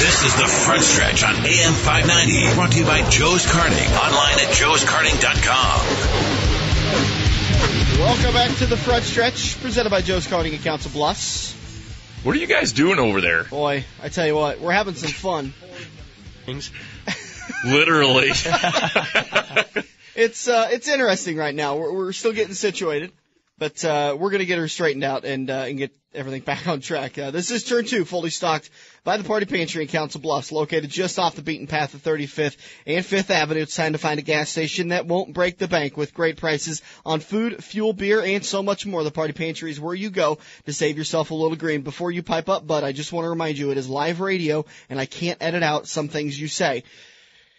This is The Front Stretch on AM 590, brought to you by Joe's Karting, online at joeskarting.com. Welcome back to The Front Stretch, presented by Joe's Karting at Council Bluffs. What are you guys doing over there? Boy, I tell you what, we're having some fun. Literally. It's interesting right now. We're still getting situated, but we're going to get her straightened out and get everything back on track. This is Turn 2, fully stocked by the Party Pantry in Council Bluffs, located just off the beaten path of 35th and 5th Avenue. It's time to find a gas station that won't break the bank with great prices on food, fuel, beer, and so much more. The Party Pantry is where you go to save yourself a little green. Before you pipe up, bud, I just want to remind you it is live radio, and I can't edit out some things you say.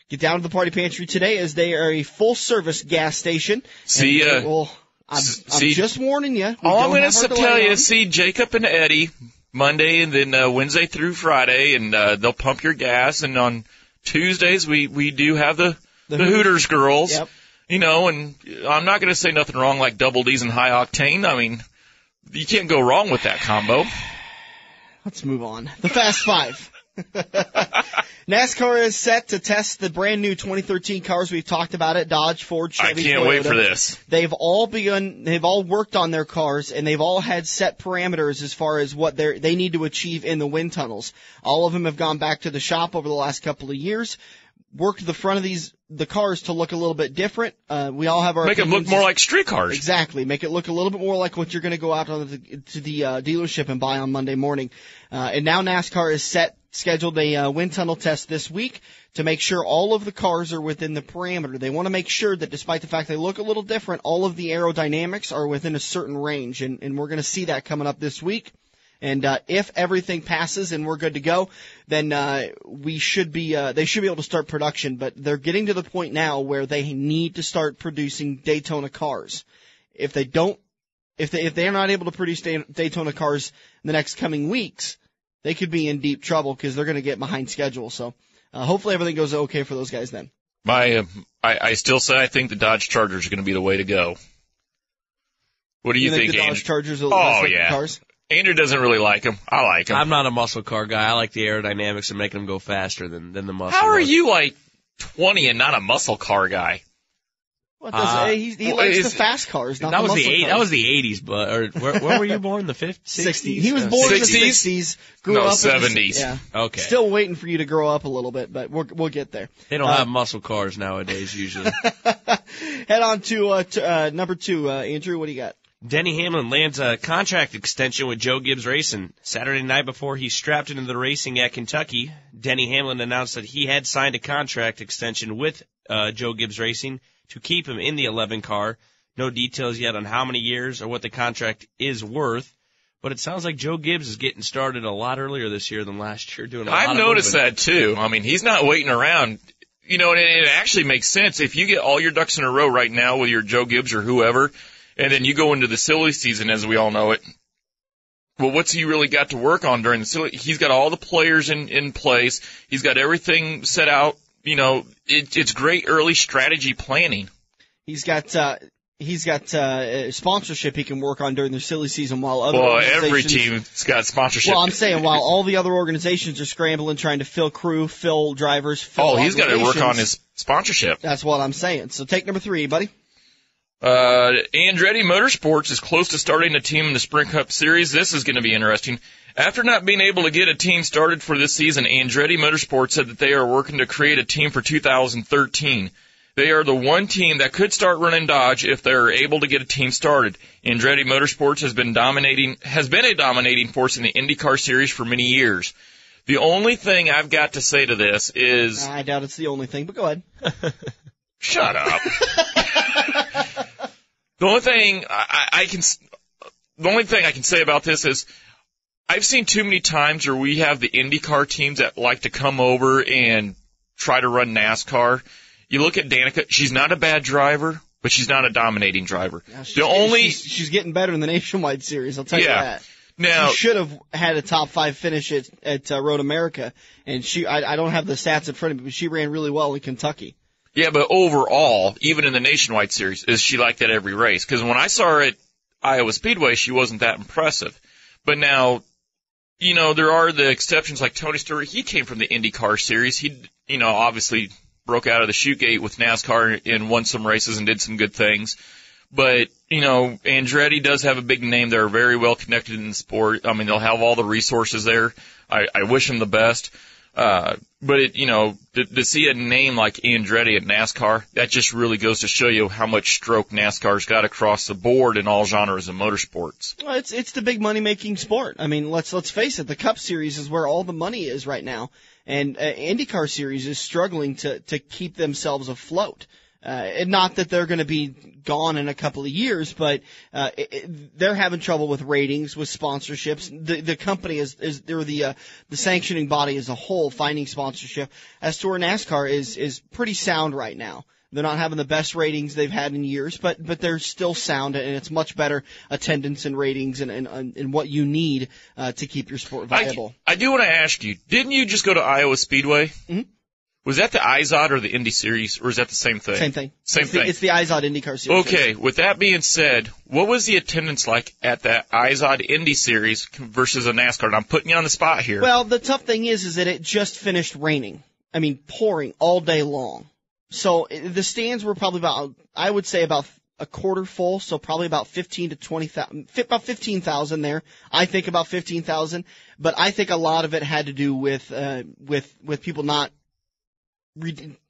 Get down to the Party Pantry today, as they are a full-service gas station. See, I'm just warning you. All I'm going to tell you is see Jacob and Eddie Monday and then Wednesday through Friday, and they'll pump your gas. And on Tuesdays, we do have the Hooters girls. Yep. You know, and I'm not going to say nothing wrong like Double D's and High Octane. I mean, you can't go wrong with that combo. Let's move on. The Fast Five. NASCAR is set to test the brand new 2013 cars. We've talked about it. Dodge, Ford, Chevy, I can't Toyota. wait for this. They've all worked on their cars, and they've all had set parameters as far as what they need to achieve in the wind tunnels. All of them have gone back to the shop over the last couple of years, worked the front of the cars to look a little bit different. We all have our make them look more like street cars. Exactly. Make it look a little bit more like what you're going to go out to the dealership and buy on Monday morning. And now NASCAR is scheduled a wind tunnel test this week to make sure all of the cars are within the parameter. They want to make sure that despite the fact they look a little different, all of the aerodynamics are within a certain range, and we're going to see that coming up this week. And if everything passes and we're good to go, then they should be able to start production. But they're getting to the point now where they need to start producing Daytona cars. If they're not able to produce Daytona cars in the next coming weeks, they could be in deep trouble because they're going to get behind schedule. So hopefully everything goes okay for those guys then. I still say I think the Dodge Chargers are going to be the way to go. What do you think, the Andrew? Dodge Chargers are yeah. cars? Andrew doesn't really like them. I like them. I'm not a muscle car guy. I like the aerodynamics and making them go faster than the muscle. How are you like 20 and not a muscle car guy? He likes the fast cars, not that the was muscle cars. That was the 80s, but where were you born? The 50s? 60s. He was born in the 60s. Grew up 70s. Yeah. Okay. Still waiting for you to grow up a little bit, but we'll get there. They don't have muscle cars nowadays, usually. Head on to number 2. Andrew, what do you got? Denny Hamlin lands a contract extension with Joe Gibbs Racing. Saturday night before he strapped into the racing at Kentucky, Denny Hamlin announced that he had signed a contract extension with Joe Gibbs Racing to keep him in the 11 car. No details yet on how many years or what the contract is worth, but it sounds like Joe Gibbs is getting started a lot earlier this year than last year. I've noticed that too. I mean, he's not waiting around. You know, and it actually makes sense. If you get all your ducks in a row right now with your Joe Gibbs or whoever, and then you go into the silly season as we all know it, well, what's he really got to work on during the silly? He's got all the players in place. He's got everything set out. You know, it's great early strategy planning. He's got sponsorship he can work on during the silly season while other every team's got sponsorship. Well, I'm saying while all the other organizations are scrambling, trying to fill crew, fill drivers, fill he's got to work on his sponsorship. That's what I'm saying. So take number 3, buddy. Andretti Motorsports is close to starting a team in the Sprint Cup Series. This is going to be interesting. After not being able to get a team started for this season, Andretti Motorsports said that they are working to create a team for 2013. They are the one team that could start running Dodge if they're able to get a team started. Andretti Motorsports has been a dominating force in the IndyCar Series for many years. The only thing I've got to say to this is... I doubt it's the only thing, but go ahead. Shut up. The only thing I can say about this is I've seen too many times where we have the IndyCar teams that like to come over and try to run NASCAR. You look at Danica, she's not a bad driver, but she's not a dominating driver. Yeah, she's getting better in the Nationwide Series, I'll tell you that. Now, she should have had a top 5 finish at Road America, and I don't have the stats in front of me, but she ran really well in Kentucky. Yeah, but overall, even in the Nationwide Series, is she like that every race? Because when I saw her at Iowa Speedway, she wasn't that impressive. But now, there are the exceptions like Tony Stewart. He came from the IndyCar series. He, obviously broke out of the chute gate with NASCAR and won some races and did some good things. But, Andretti does have a big name. They're very well connected in the sport. I mean, they'll have all the resources there. I wish them the best. But to see a name like Andretti at NASCAR, that just really goes to show you how much stroke NASCAR's got across the board in all genres of motorsports. Well, it's the big money making sport. I mean, let's face it. The Cup Series is where all the money is right now, and IndyCar Series is struggling to keep themselves afloat. And not that they're going to be gone in a couple of years, but they're having trouble with ratings, with sponsorships. The company the sanctioning body as a whole finding sponsorship. As to where NASCAR is pretty sound right now. They're not having the best ratings they've had in years, but they're still sound, and it's much better attendance and ratings and what you need to keep your sport viable. I do want to ask you, didn't you just go to Iowa Speedway? Mm-hmm. Was that the IZOD or the Indy Series, or is that the same thing? Same thing. Same thing. It's the IZOD IndyCar Series. Okay, with that being said, what was the attendance like at that IZOD Indy Series versus a NASCAR? And I'm putting you on the spot here. Well, the tough thing is that it just finished raining. I mean, pouring all day long. So the stands were probably about a quarter full, so probably about 15,000 there. I think about 15,000, but I think a lot of it had to do with people not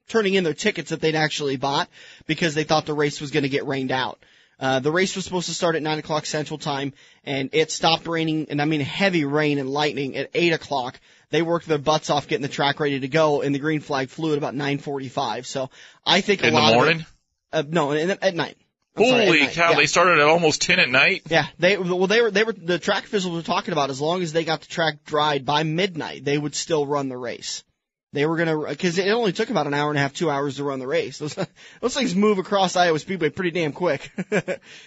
turning in their tickets that they'd actually bought because they thought the race was going to get rained out. The race was supposed to start at 9 o'clock Central Time, and it stopped raining, and I mean heavy rain and lightning at 8 o'clock. They worked their butts off getting the track ready to go, and the green flag flew at about 9:45. So I think a lot of it. In the morning? No, at night. Holy cow! Yeah. They started at almost 10 at night. Yeah, they were the track officials were talking about as long as they got the track dried by midnight, they would still run the race. They were gonna, because it only took about an hour and a half, 2 hours to run the race. Those things move across Iowa Speedway pretty damn quick.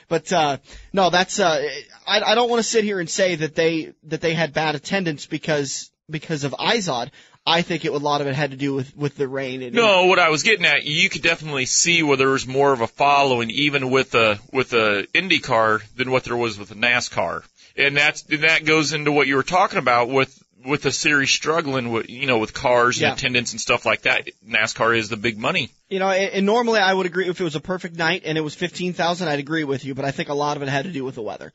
But no, that's I don't want to sit here and say that they had bad attendance because of IZOD. I think a lot of it had to do with the rain. No, what I was getting at, you could definitely see where there was more of a following, even with the IndyCar than what there was with the NASCAR, and that goes into what you were talking about with the series struggling with cars and attendance and stuff like that. NASCAR is the big money. And normally I would agree if it was a perfect night and it was 15,000, I'd agree with you, but I think a lot of it had to do with the weather.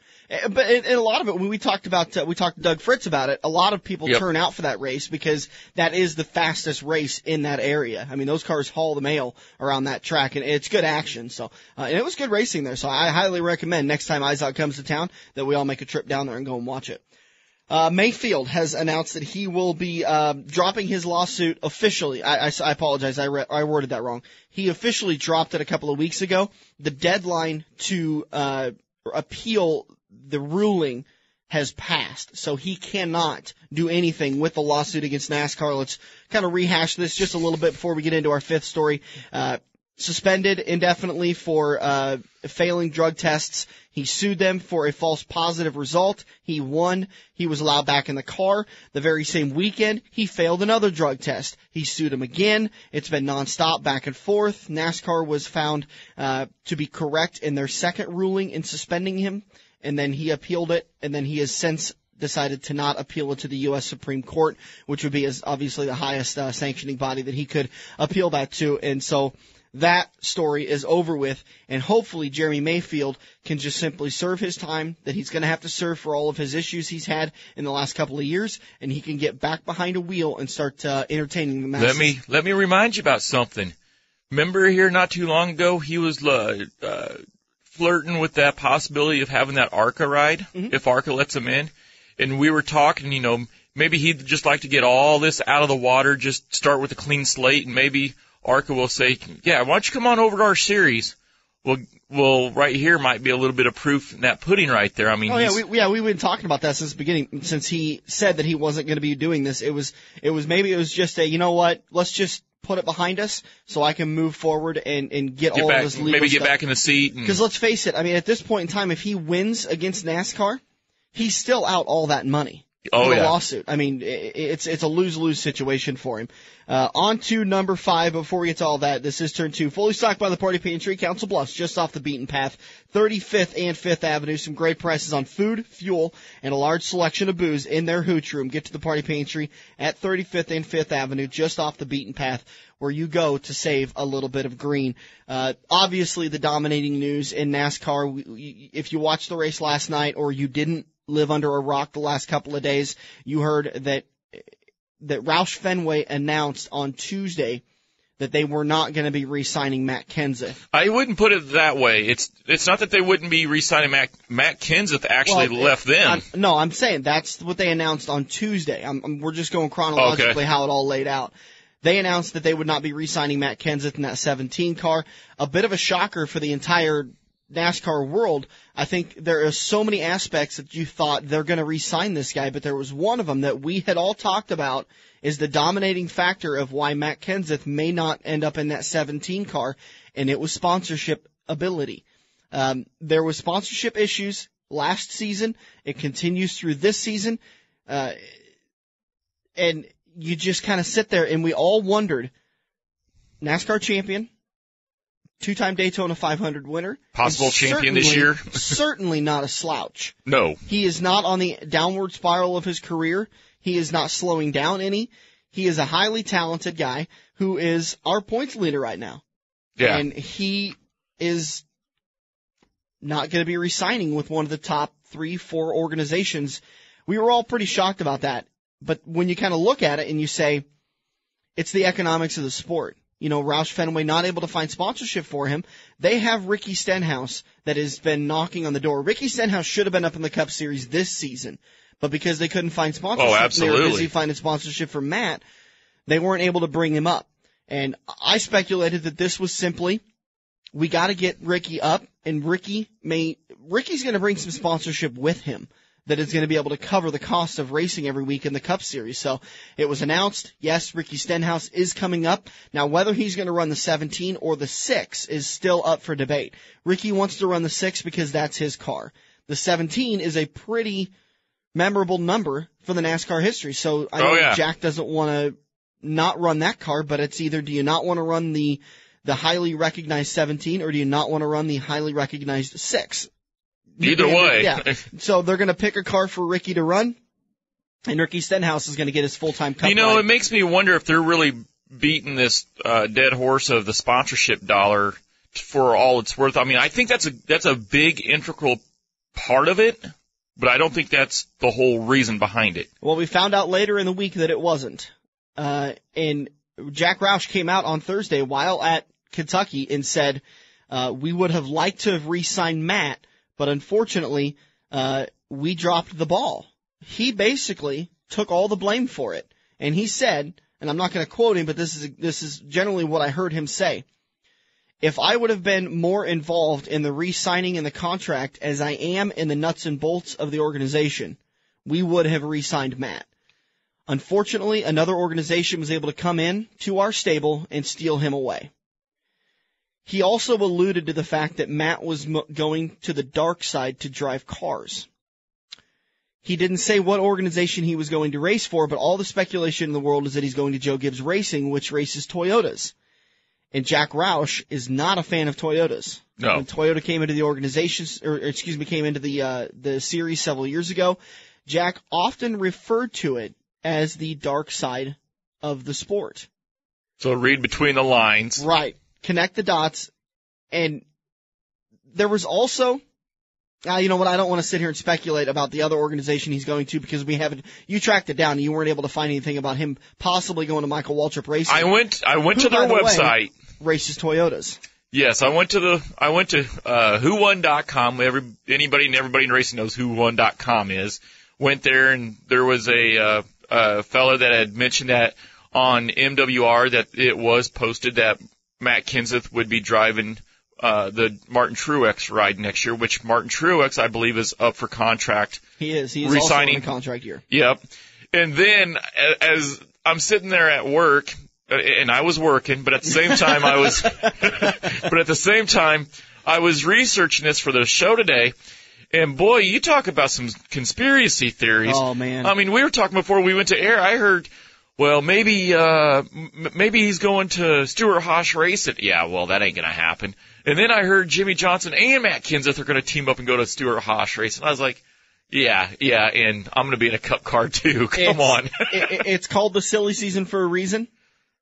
But a lot of it, when we talked to Doug Fritz about it, a lot of people turn out for that race because that is the fastest race in that area. I mean, those cars haul the mail around that track, and it's good action. So, and it was good racing there. So I highly recommend next time IZOD comes to town that we all make a trip down there and go and watch it. Mayfield has announced that he will be dropping his lawsuit officially. I apologize, I worded that wrong. He officially dropped it a couple of weeks ago. The deadline to appeal the ruling has passed, so he cannot do anything with the lawsuit against NASCAR. Let's kind of rehash this just a little bit before we get into our fifth story. Suspended indefinitely for failing drug tests. He sued them for a false positive result. He won. He was allowed back in the car. The very same weekend, he failed another drug test. He sued him again. It's been nonstop back and forth. NASCAR was found to be correct in their second ruling in suspending him, and then he appealed it, and then he has since decided to not appeal it to the U.S. Supreme Court, which would be obviously the highest sanctioning body that he could appeal that to. And so that story is over with, and hopefully Jeremy Mayfield can just simply serve his time that he's going to have to serve for all of his issues he's had in the last couple of years, and he can get back behind a wheel and start entertaining the masses. Let me remind you about something. Remember here not too long ago, he was flirting with that possibility of having that ARCA ride, if ARCA lets him in, and we were talking, maybe he'd just like to get all this out of the water, just start with a clean slate, and maybe ARCA will say, yeah, why don't you come on over to our series? Well, right here might be a little bit of proof in that pudding right there. I mean, we've been talking about that since the beginning, since he said that he wasn't going to be doing this. It was just a, you know what, let's just put it behind us so I can move forward and get all back, of this legal maybe stuff. Get back in the seat. Because let's face it, I mean, at this point in time, if he wins against NASCAR, he's still out all that money. Oh, the yeah. lawsuit. I mean, it's a lose-lose situation for him. On to number 5. Before we get to all that, this is turn 2. Fully stocked by the Party Pantry, Council Bluffs, just off the beaten path. 35th and 5th Avenue. Some great prices on food, fuel, and a large selection of booze in their hooch room. Get to the Party Pantry at 35th and 5th Avenue, just off the beaten path, where you go to save a little bit of green. Obviously, the dominating news in NASCAR, if you watched the race last night or you didn't live under a rock the last couple of days, you heard that Roush Fenway announced on Tuesday that they were not going to be re-signing Matt Kenseth. I wouldn't put it that way. It's not that they wouldn't be re-signing Matt Kenseth actually left them. I'm saying that's what they announced on Tuesday. We're just going chronologically how it all laid out. They announced that they would not be re-signing Matt Kenseth in that 17 car. A bit of a shocker for the entire NASCAR world. I think there are so many aspects that you thought they're going to re-sign this guy, but there was one of them that we had all talked about is the dominating factor of why Matt Kenseth may not end up in that 17 car, and it was sponsorship ability. There was sponsorship issues last season. It continues through this season. And you just kind of sit there, and we all wondered, NASCAR champion, 2-time Daytona 500 winner. Possible champion this year. Certainly not a slouch. No. He is not on the downward spiral of his career. He is not slowing down any. He is a highly talented guy who is our points leader right now. Yeah. And he is not going to be re-signing with one of the top 3-4 organizations. We were all pretty shocked about that. But when you kind of look at it and you say, it's the economics of the sport. You know, Roush Fenway not able to find sponsorship for him. They have Ricky Stenhouse that has been knocking on the door. Ricky Stenhouse should have been up in the Cup Series this season, but because they couldn't find sponsorship, they were busy finding sponsorship for Matt, they weren't able to bring him up. And I speculated that this was simply, we got to get Ricky up, and Ricky's going to bring some sponsorship with him that is going to be able to cover the cost of racing every week in the Cup Series. So it was announced, yes, Ricky Stenhouse is coming up. Now, whether he's going to run the 17 or the 6 is still up for debate. Ricky wants to run the 6 because that's his car. The 17 is a pretty memorable number for the NASCAR history. So I know Jack doesn't want to not run that car, but it's either do you not want to run the highly recognized 17 or do you not want to run the highly recognized 6? Either way. Yeah. So they're going to pick a car for Ricky to run, and Ricky Stenhouse is going to get his full-time Cup ride. It makes me wonder if they're really beating this dead horse of the sponsorship dollar for all it's worth. I mean, I think that's a big integral part of it, but I don't think that's the whole reason behind it. Well, we found out later in the week that it wasn't. And Jack Roush came out on Thursday while at Kentucky and said, we would have liked to have re-signed Matt, but unfortunately, we dropped the ball. He basically took all the blame for it. And he said, and I'm not going to quote him, but this is generally what I heard him say. If I would have been more involved in the re-signing and the contract as I am in the nuts and bolts of the organization, we would have re-signed Matt. Unfortunately, another organization was able to come in to our stable and steal him away. He also alluded to the fact that Matt was going to the dark side to drive cars. He didn't say what organization he was going to race for, but all the speculation in the world is that he's going to Joe Gibbs Racing, which races Toyotas. And Jack Roush is not a fan of Toyotas. No. When Toyota came into the came into the series several years ago, Jack often referred to it as the dark side of the sport. So read between the lines. Right. Connect the dots. And there was also, you know what, I don't want to sit here and speculate about the other organization he's going to because you tracked it down and you weren't able to find anything about him possibly going to Michael Waltrip Racing. I went to their website. Races Toyotas. Yes, I went to whowon.com. Anybody in racing knows whowon.com is. Went there and there was a fellow that had mentioned that on MWR that it was posted that Matt Kenseth would be driving the Martin Truex ride next year, which Martin Truex, I believe, is up for contract. He is. He is also in a contract year. Yep. And then as I'm sitting there at work, and I was working, but at the same time I was researching this for the show today, And boy, you talk about some conspiracy theories. Oh, man. I mean, we were talking before we went to air. I heard, well, maybe he's going to Stewart Haas Racing. Yeah, well, that ain't going to happen. And then I heard Jimmy Johnson and Matt Kenseth are going to team up and go to Stewart Haas Racing. I was like, yeah, and I'm going to be in a Cup car too. Come on. It's called the silly season for a reason,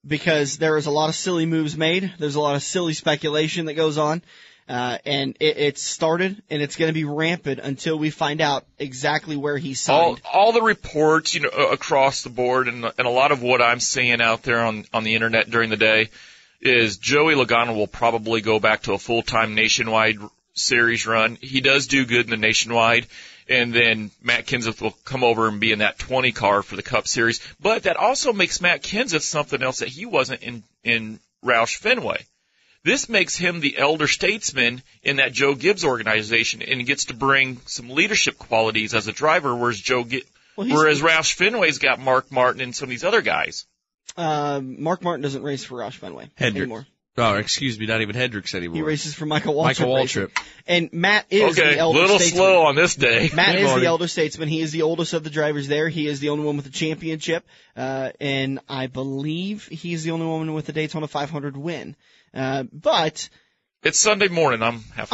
because there is a lot of silly moves made. There's a lot of silly speculation that goes on. And it's started, and it's going to be rampant until we find out exactly where he's signed. All the reports, across the board, and a lot of what I'm seeing out there on the internet during the day is Joey Logano will probably go back to a full-time nationwide series run. He does do good in the nationwide, and then Matt Kenseth will come over and be in that 20 car for the Cup Series. But that also makes Matt Kenseth something else that he wasn't in Roush Fenway. This makes him the elder statesman in that Joe Gibbs organization, and gets to bring some leadership qualities as a driver, whereas Roush Fenway's got Mark Martin and some of these other guys. Mark Martin doesn't race for Roush Fenway anymore. Oh, excuse me, not even Hendricks anymore. He races for Michael Waltrip. And Matt is the elder statesman. Okay, a little slow on this day. Matt is the elder statesman. He is the oldest of the drivers there. He is the only one with the championship. And I believe he's the only one with the Daytona 500 win. But it's Sunday morning. That's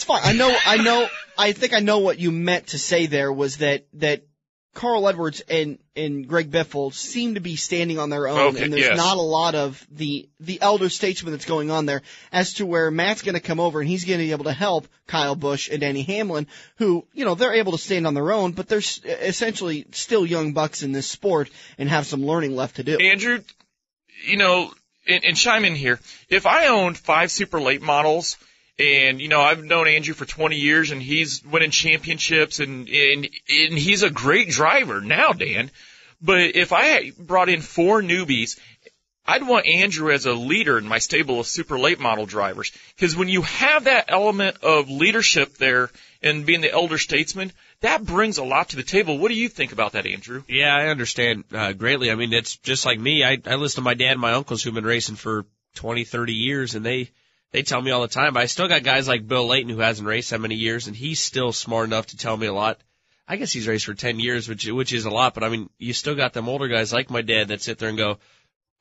fine. I think I know what you meant to say there was that Carl Edwards and Greg Biffle seem to be standing on their own, and there's not a lot of the elder statesman that's going on there, as to where Matt's going to come over and he's going to be able to help Kyle Busch and Denny Hamlin, who, they're able to stand on their own, but they're essentially still young bucks in this sport and have some learning left to do. Andrew, and chime in here. If I owned 5 super late models, and I've known Andrew for 20 years, and he's winning championships, and he's a great driver now, Dan. But if I had brought in 4 newbies, I'd want Andrew as a leader in my stable of super late model drivers, because when you have that element of leadership there and being the elder statesman, that brings a lot to the table. What do you think about that, Andrew? Yeah, I understand greatly. I mean, it's just like me. I listen to my dad and my uncles who've been racing for 20, 30 years, and they tell me all the time. But I still got guys like Bill Layton who hasn't raced that many years, and he's still smart enough to tell me a lot. I guess he's raced for 10 years, which is a lot. But, I mean, you still got them older guys like my dad that sit there and go,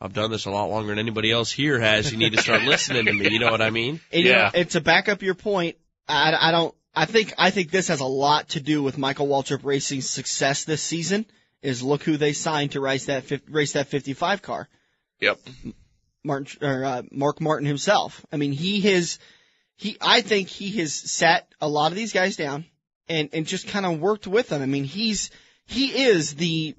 I've done this a lot longer than anybody else here has. You need to start listening to me. You know what I mean? And, and to back up your point, I think this has a lot to do with Michael Waltrip Racing's success this season. Is look who they signed to race that 55 car. Yep. Mark Martin himself. I mean, I think he has sat a lot of these guys down and just kind of worked with them. I mean, he is the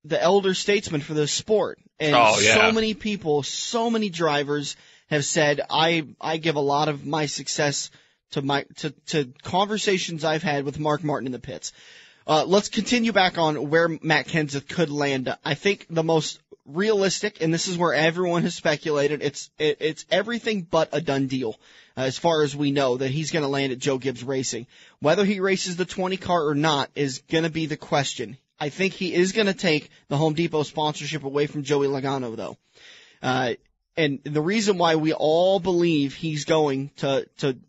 elder statesman for this sport. And so many people, so many drivers have said, I give a lot of my success to conversations I've had with Mark Martin in the pits. Let's continue back on where Matt Kenseth could land. I think the most realistic, and this is where everyone has speculated, it's everything but a done deal, as far as we know, that he's going to land at Joe Gibbs Racing. Whether he races the 20 car or not is going to be the question. I think he is going to take the Home Depot sponsorship away from Joey Logano, though. And the reason why we all believe he's going to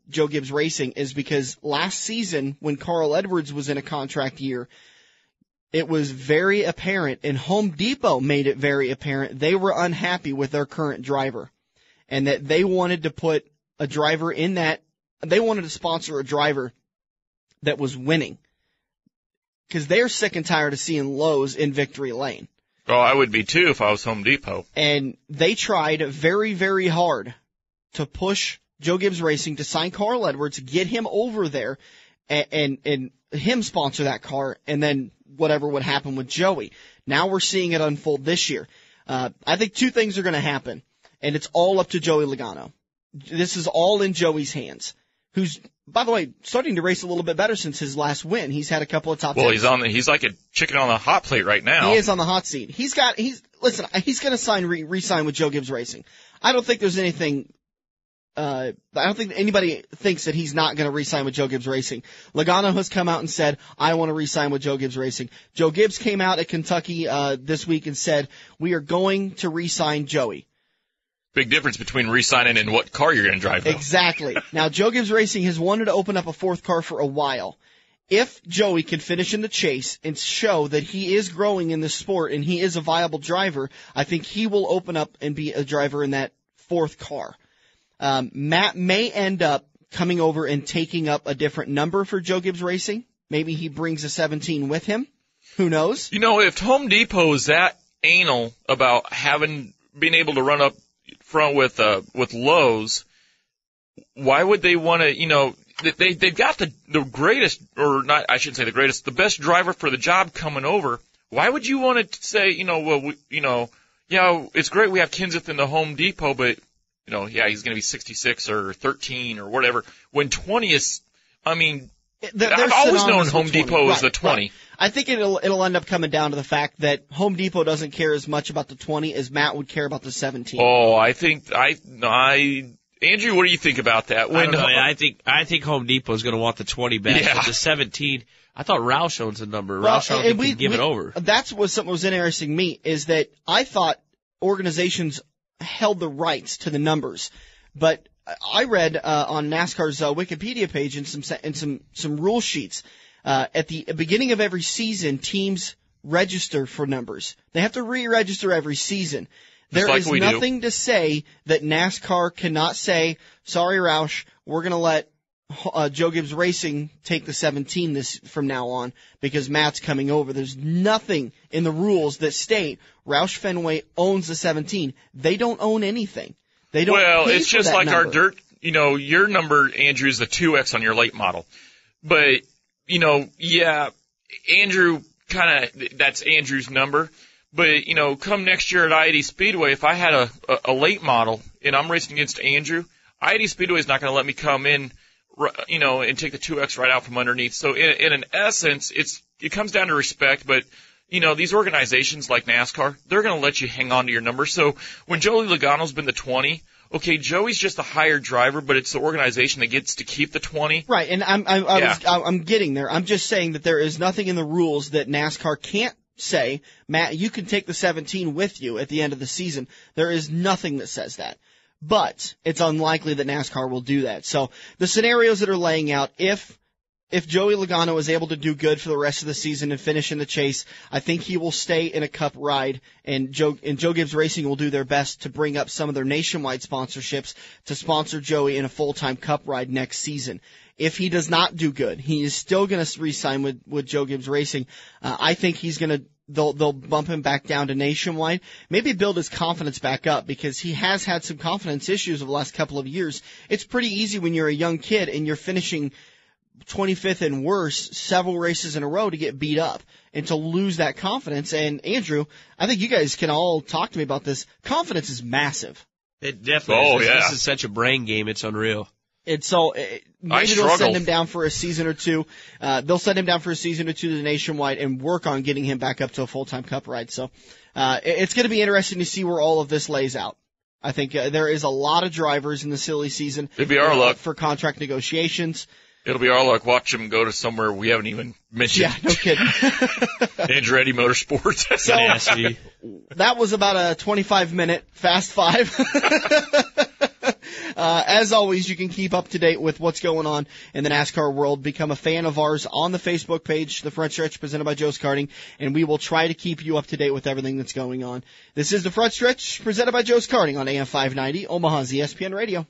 Joe Gibbs Racing is because last season, when Carl Edwards was in a contract year, it was very apparent, and Home Depot made it very apparent, they were unhappy with their current driver, and that they wanted to put a driver in that, they wanted to sponsor a driver that was winning, because they're sick and tired of seeing Lowe's in victory lane. Oh, I would be too if I was Home Depot. And they tried very, very hard to push Joe Gibbs Racing to sign Carl Edwards, get him over there, and him sponsor that car, and then whatever would happen with Joey. Now we're seeing it unfold this year. I think 2 things are going to happen, and it's all up to Joey Logano. This is all in Joey's hands, who's, by the way, starting to race a little bit better since his last win. He's had a couple of top 10s. Well, he's like a chicken on the hot plate right now. He is on the hot seat. He's going to re-sign with Joe Gibbs Racing. I don't think there's anything, I don't think anybody thinks that he's not going to re-sign with Joe Gibbs Racing. Logano has come out and said, I want to re-sign with Joe Gibbs Racing. Joe Gibbs came out at Kentucky, this week and said, we are going to re-sign Joey. big difference between re-signing and what car you're going to drive, though. Exactly. Now, Joe Gibbs Racing has wanted to open up a fourth car for a while. If Joey can finish in the chase and show that he is growing in the sport and he is a viable driver, I think he will open up and be a driver in that fourth car. Matt may end up coming over and taking up a different number for Joe Gibbs Racing. Maybe he brings a 17 with him. Who knows? You know, if Home Depot is that anal about being able to run up front with Lowe's, why would they want to, you know, they've got the greatest, or not, I shouldn't say the greatest, the best driver for the job coming over. Why would you want to say, you know, well, yeah, it's great we have Kenseth in the Home Depot, but, you know, yeah, he's going to be 66 or 13 or whatever, when 20 is, I mean, I've always known Home Depot is the 20. Right. I think it'll end up coming down to the fact that Home Depot doesn't care as much about the 20 as Matt would care about the 17. Oh, I think Andrew, what do you think about that? I don't know. I think Home Depot is going to want the 20 back. Yeah. But the 17, I thought Roush owns the number. Well, Roush can give it over. That's what something was interesting to me, is that I thought organizations held the rights to the numbers, but I read on NASCAR's Wikipedia page and some rule sheets at the beginning of every season, teams register for numbers. They have to re-register every season. There is nothing to say that NASCAR cannot say, sorry, Roush, we're going to let Joe Gibbs Racing take the 17 from now on because Matt's coming over. There's nothing in the rules that state Roush Fenway owns the 17. They don't own anything. They don't. Well, pay it's for just that like number. our dirt. You know, your number, Andrew, is the 2X on your late model. But, you know, yeah, Andrew that's Andrew's number. But, you know, come next year at I-80 Speedway, if I had a late model and I'm racing against Andrew, I-80 Speedway is not going to let me come in, you know, and take the 2X right out from underneath. So in an essence, it comes down to respect, but, you know, these organizations like NASCAR, they're going to let you hang on to your number. So when Joey Logano's been the 20, okay, Joey's just a hired driver, but it's the organization that gets to keep the 20. Right, and I'm getting there. I'm just saying that there is nothing in the rules that NASCAR can't say, Matt, you can take the 17 with you at the end of the season. There is nothing that says that. But it's unlikely that NASCAR will do that. So the scenarios that are laying out, if Joey Logano is able to do good for the rest of the season and finish in the chase, I think he will stay in a Cup ride, and Joe Gibbs Racing will do their best to bring up some of their nationwide sponsorships to sponsor Joey in a full-time Cup ride next season. If he does not do good, he is still going to re-sign with Joe Gibbs Racing. I think they'll bump him back down to nationwide, maybe build his confidence back up, because he has had some confidence issues over the last couple of years. It's pretty easy when you're a young kid and you're finishing 25th and worse several races in a row to get beat up and to lose that confidence. And Andrew, I think you guys can all talk to me about this. Confidence is massive. It definitely is. Yeah. This is such a brain game. It's unreal. And so maybe they'll send him down for a season or two. They'll send him down for a season or two to the nationwide and work on getting him back up to a full-time Cup ride. So it's going to be interesting to see where all of this lays out. I think there is a lot of drivers in the silly season. It'd be our luck for contract negotiations. It'll be our luck. Watch him go to somewhere we haven't even mentioned. Yeah, no kidding. Andretti Motorsports. So, that was about a 25-minute Fast Five. As always, you can keep up to date with what's going on in the NASCAR world. Become a fan of ours on the Facebook page, The Front Stretch, presented by Joe's Karting, and we will try to keep you up to date with everything that's going on. This is The Front Stretch, presented by Joe's Karting on AM 590, Omaha's ESPN Radio.